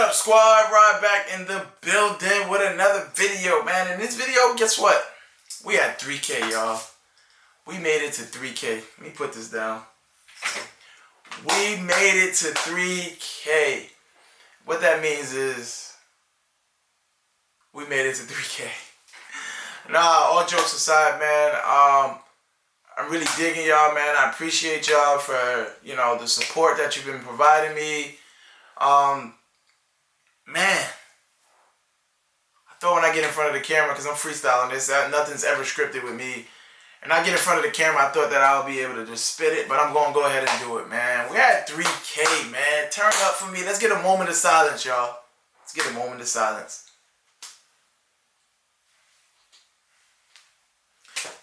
up, squad? Rod back in the building with another video, man. In this video, guess what? We had 3K, y'all. We made it to 3K. Let me put this down. We made it to 3K. What that means is we made it to 3K. Nah, all jokes aside, man. I'm really digging y'all, man. I appreciate y'all for, the support that you've been providing me. Man, I thought when I get in front of the camera, because I'm freestyling this, nothing's ever scripted with me. And I get in front of the camera, I thought that I'll be able to just spit it, but I'm going to go ahead and do it, man. We're at 3K, man. Turn up for me. Let's get a moment of silence, y'all. Let's get a moment of silence.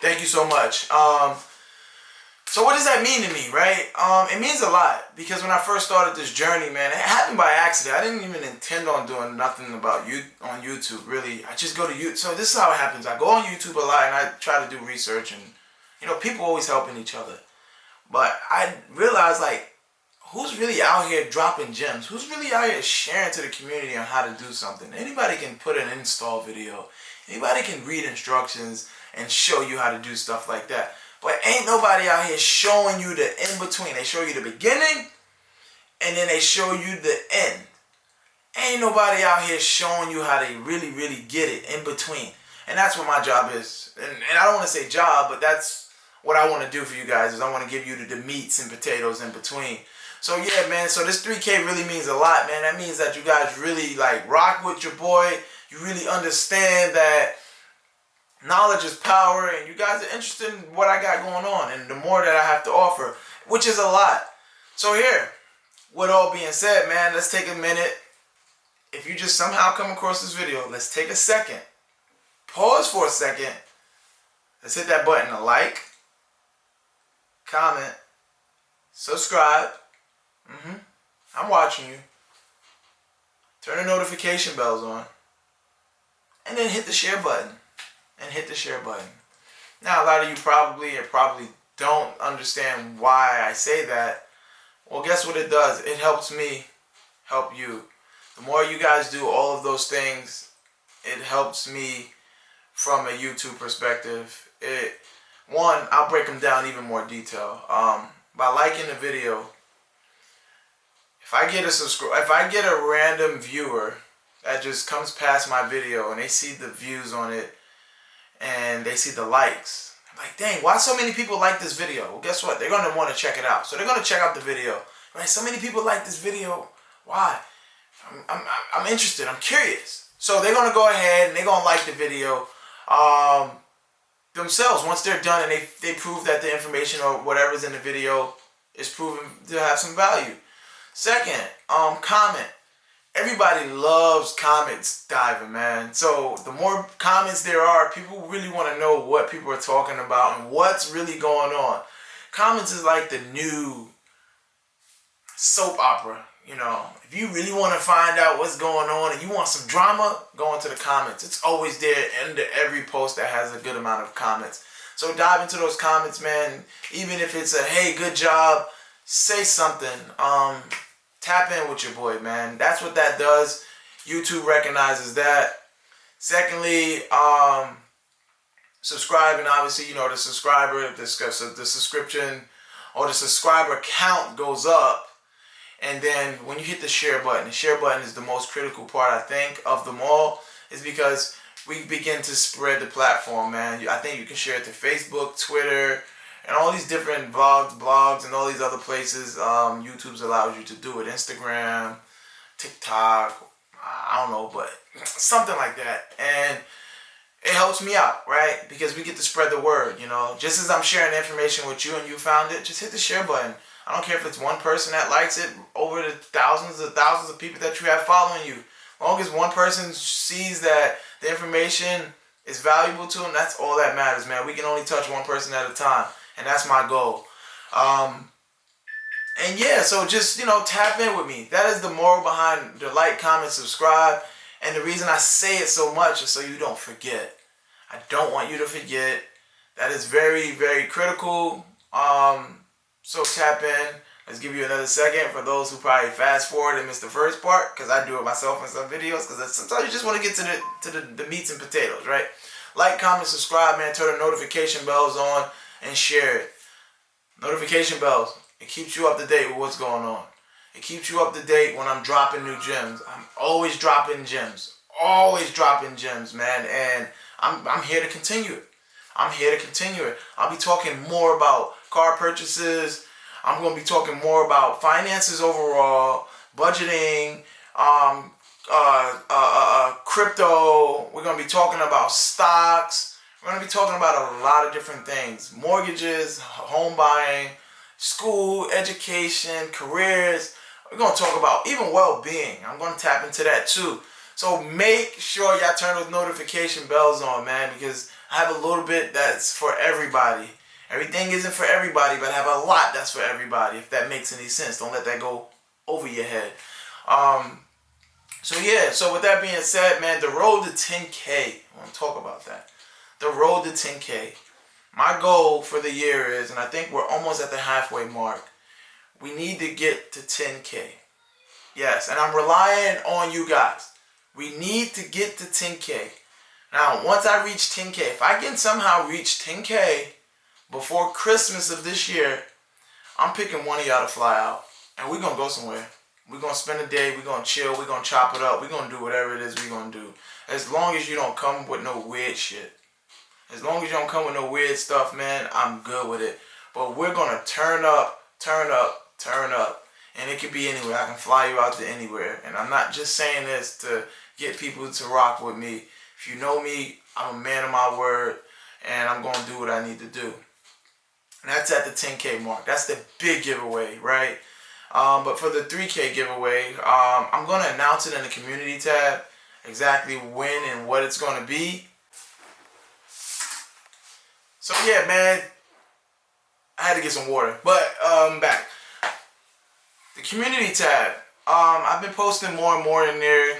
Thank you so much. So what does that mean to me, right? It means a lot, because when I first started this journey, man, it happened by accident. I didn't even intend on doing nothing about you on YouTube, really. I just go to YouTube. So this is how it happens. I go on YouTube a lot, and I try to do research, and, people always helping each other. But I realized, who's really out here dropping gems? Who's really out here sharing to the community on how to do something? Anybody can put an install video. Anybody can read instructions and show you how to do stuff like that. But ain't nobody out here showing you the in-between. They show you the beginning, and then they show you the end. Ain't nobody out here showing you how they really, really get it in between. And that's what my job is. And I don't want to say job, but that's what I want to do for you guys, is I want to give you the meats and potatoes in between. So yeah, man, so this 3K really means a lot, man. That means that you guys really, rock with your boy. You really understand that knowledge is power, and you guys are interested in what I got going on and the more that I have to offer, which is a lot. So here, with all being said, man, let's take a minute. If you just somehow come across this video, let's take a second. Pause for a second. Let's hit that button to like, comment, subscribe. I'm watching you. Turn the notification bells on. And then hit the share button. And hit the share button. Now, a lot of you probably don't understand why I say that. Well, guess what it does? It helps me help you. The more you guys do all of those things, it helps me from a YouTube perspective. I'll break them down even more detail. By liking the video, if I get a random viewer that just comes past my video and they see the views on it, and they see the likes, I'm like, dang, why so many people like this video? Well, guess what? They're going to want to check it out. So they're going to check out the video. Right? So many people like this video. Why? I'm interested. I'm curious. So they're going to go ahead and they're going to like the video themselves. Once they're done and they prove that the information or whatever's in the video is proven to have some value. Second, comment. Everybody loves comments diving, man. So the more comments there are, people really want to know what people are talking about and what's really going on. Comments is like the new soap opera, If you really want to find out what's going on and you want some drama, go into the comments. It's always there under every post that has a good amount of comments. So dive into those comments, man. Even if it's a, hey, good job, say something. Tap in with your boy, man. That's what that does. YouTube recognizes that. Secondly, subscribing. Obviously, the subscription or the subscriber count goes up. And then when you hit the share button is the most critical part, I think, of them all, is because we begin to spread the platform, man. I think you can share it to Facebook, Twitter, and all these different blogs, and all these other places. YouTube allows you to do it. Instagram, TikTok, I don't know, but something like that. And it helps me out, right? Because we get to spread the word, Just as I'm sharing information with you and you found it, just hit the share button. I don't care if it's one person that likes it over the thousands of people that you have following you. As long as one person sees that the information is valuable to them, that's all that matters, man. We can only touch one person at a time. And that's my goal. And yeah, so just, tap in with me. That is the moral behind the like, comment, subscribe. And the reason I say it so much is so you don't forget. I don't want you to forget. That is very, very critical. So tap in, Let's give you another second for those who probably fast forward and missed the first part, because I do it myself in some videos, because sometimes you just want to get to the meats and potatoes, right? Like, comment, subscribe, man. Turn the notification bells on and share it. Notification bells. It keeps you up to date with what's going on. It keeps you up to date when I'm dropping new gems. I'm always dropping gems. Always dropping gems, man. And I'm here to continue it. I'm here to continue it. I'll be talking more about car purchases. I'm going to be talking more about finances overall, budgeting, crypto. We're going to be talking about stocks. We're going to be talking about a lot of different things. Mortgages, home buying, school, education, careers. We're going to talk about even well-being. I'm going to tap into that too. So make sure y'all turn those notification bells on, man, because I have a little bit that's for everybody. Everything isn't for everybody, but I have a lot that's for everybody, if that makes any sense. Don't let that go over your head. So with that being said, man, the road to 10K, I want to talk about that. The road to 10K. My goal for the year is, and I think we're almost at the halfway mark, we need to get to 10K. Yes, and I'm relying on you guys. We need to get to 10K. Now, once I reach 10K, if I can somehow reach 10K before Christmas of this year, I'm picking one of y'all to fly out. And we're going to go somewhere. We're going to spend a day. We're going to chill. We're going to chop it up. We're going to do whatever it is we're going to do. As long as you don't come with no weird shit. As long as you don't come with no weird stuff, man, I'm good with it. But we're going to turn up, turn up, turn up. And it could be anywhere. I can fly you out to anywhere. And I'm not just saying this to get people to rock with me. If you know me, I'm a man of my word. And I'm going to do what I need to do. And that's at the 10K mark. That's the big giveaway, right? But for the 3K giveaway, I'm going to announce it in the community tab. Exactly when and what it's going to be. So yeah, man. I had to get some water. But I'm back. The community tab. I've been posting more and more in there.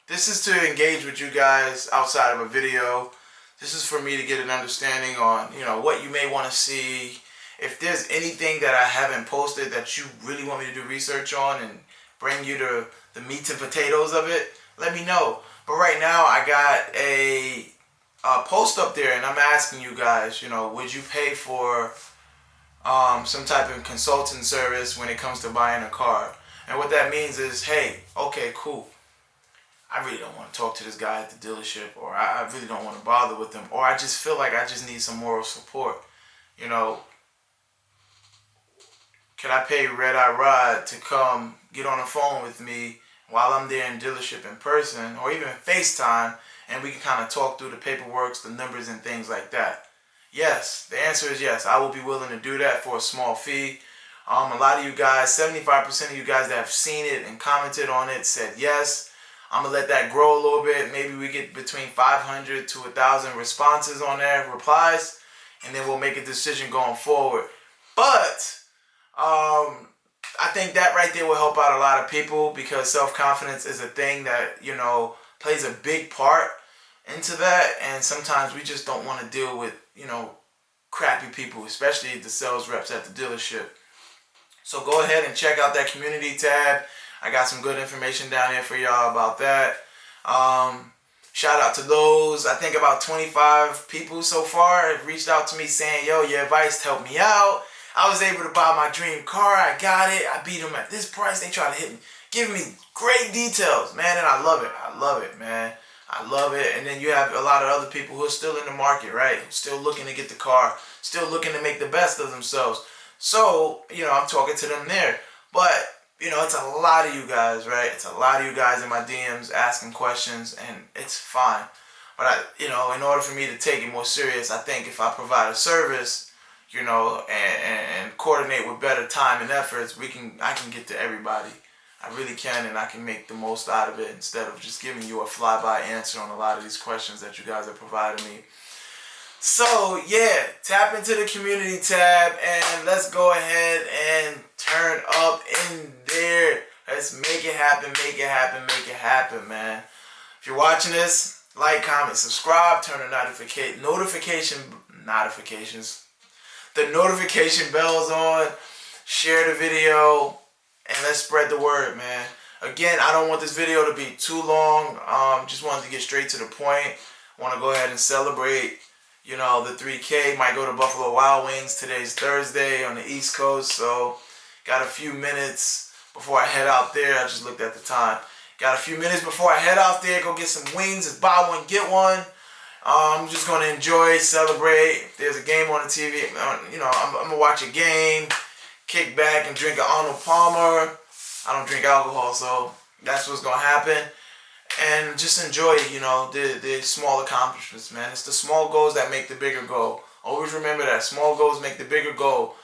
This is to engage with you guys outside of a video. This is for me to get an understanding on, what you may want to see. If there's anything that I haven't posted that you really want me to do research on and bring you to the meat and potatoes of it, let me know. But right now, I got a post up there, and I'm asking you guys, would you pay for some type of consulting service when it comes to buying a car? And what that means is, hey, okay, cool. I really don't want to talk to this guy at the dealership, or I really don't want to bother with him, or I just feel like I just need some moral support. Can I pay Red Eye Rod to come get on the phone with me while I'm there in dealership in person, or even FaceTime, and we can kind of talk through the paperwork, the numbers, and things like that? Yes, the answer is yes. I will be willing to do that for a small fee. A lot of you guys, 75% of you guys that have seen it and commented on it said yes. I'm going to let that grow a little bit. Maybe we get between 500 to 1,000 responses on there, replies, and then we'll make a decision going forward. But I think that right there will help out a lot of people, because self-confidence is a thing that, plays a big part into that. And sometimes we just don't want to deal with, crappy people, especially the sales reps at the dealership. So go ahead and check out that community tab. I got some good information down there for y'all about that. Shout out to those. I think about 25 people so far have reached out to me saying, yo, your advice helped me out. I was able to buy my dream car. I got it. I beat them at this price. They try to hit me, giving me great details, man. And I love it. I love it, man. I love it. And then you have a lot of other people who are still in the market, right? Still looking to get the car. Still looking to make the best of themselves. So, I'm talking to them there. But it's a lot of you guys, right? It's a lot of you guys in my DMs asking questions, and it's fine. But in order for me to take it more serious, I think if I provide a service, and coordinate with better time and efforts, I can get to everybody. I really can, and I can make the most out of it instead of just giving you a flyby answer on a lot of these questions that you guys are providing me. So yeah, tap into the community tab and let's go ahead and turn up in there. Let's make it happen, make it happen, make it happen, man. If you're watching this, like, comment, subscribe, turn the notification bells on. share the video, and let's spread the word, man. Again, I don't want this video to be too long. Just wanted to get straight to the point. Want to go ahead and celebrate, you know, the 3K. Might go to Buffalo Wild Wings. Today's Thursday on the East Coast, so got a few minutes before I head out there. I just looked at the time. Got a few minutes before I head out there. Go get some wings. It's buy one, get one. I'm just going to enjoy, celebrate. If there's a game on the TV, you know, I'm going to watch a game, kick back and drink an Arnold Palmer. I don't drink alcohol, so that's what's going to happen. And just enjoy, you know, the small accomplishments, man. It's the small goals that make the bigger goal. Always remember that. Small goals make the bigger goal.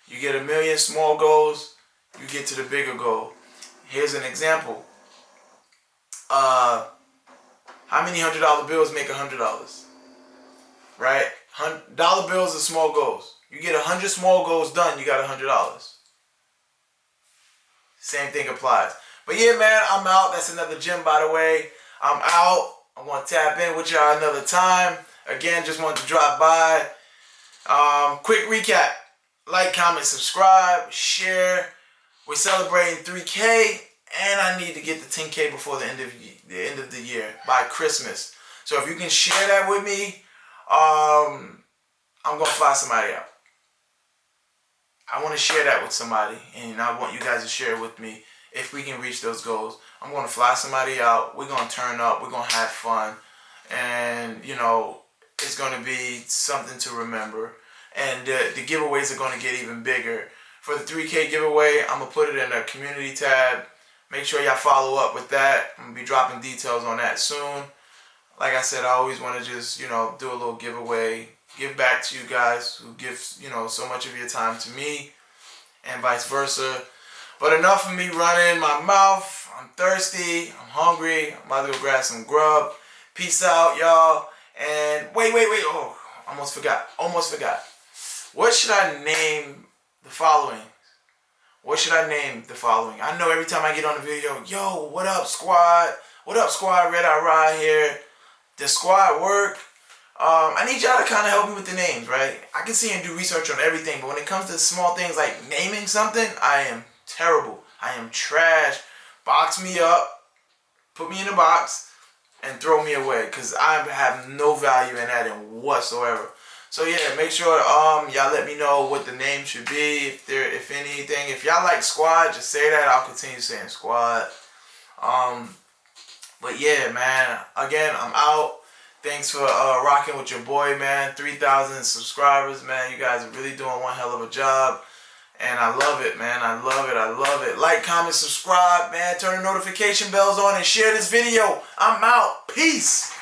You get 1,000,000 small goals, you get to the bigger goal. Here's an example. How many $100 bills make $100? Right? Dollar bills are small goals. You get 100 small goals done, you got $100. Same thing applies. But yeah, man, I'm out. That's another gym, by the way. I'm out. I want to tap in with y'all another time. Again, just wanted to drop by. Quick recap. Like, comment, subscribe, share. We're celebrating 3K, and I need to get the 10K before the end of the year, by Christmas. So if you can share that with me, I'm going to fly somebody out. I want to share that with somebody, and I want you guys to share it with me if we can reach those goals. I'm going to fly somebody out. We're going to turn up. We're going to have fun. And, you know, it's going to be something to remember. And the giveaways are going to get even bigger. For the 3K giveaway, I'm going to put it in a community tab. Make sure y'all follow up with that. I'm going to be dropping details on that soon. Like I said, I always want to just, you know, do a little giveaway. Give back to you guys who give, you know, so much of your time to me, and vice versa. But enough of me running my mouth. I'm thirsty. I'm hungry. I'm about to go grab some grub. Peace out, y'all. And wait. Oh, almost forgot. What should I name the following? What should I name the following? I know every time I get on the video, yo, what up, squad? What up, squad? Red Eye Ride here. Does squad work? I need y'all to kind of help me with the names, right? I can see and do research on everything, but when it comes to small things like naming something, I am terrible. I am trash. Box me up, put me in a box, and throw me away, because I have no value in that whatsoever. So yeah, make sure y'all let me know what the name should be, if anything. If y'all like squad, just say that. I'll continue saying squad. But yeah, man. Again, I'm out. Thanks for rocking with your boy, man. 3,000 subscribers, man. You guys are really doing one hell of a job. And I love it, man. I love it. Like, comment, subscribe, man. Turn the notification bells on and share this video. I'm out. Peace.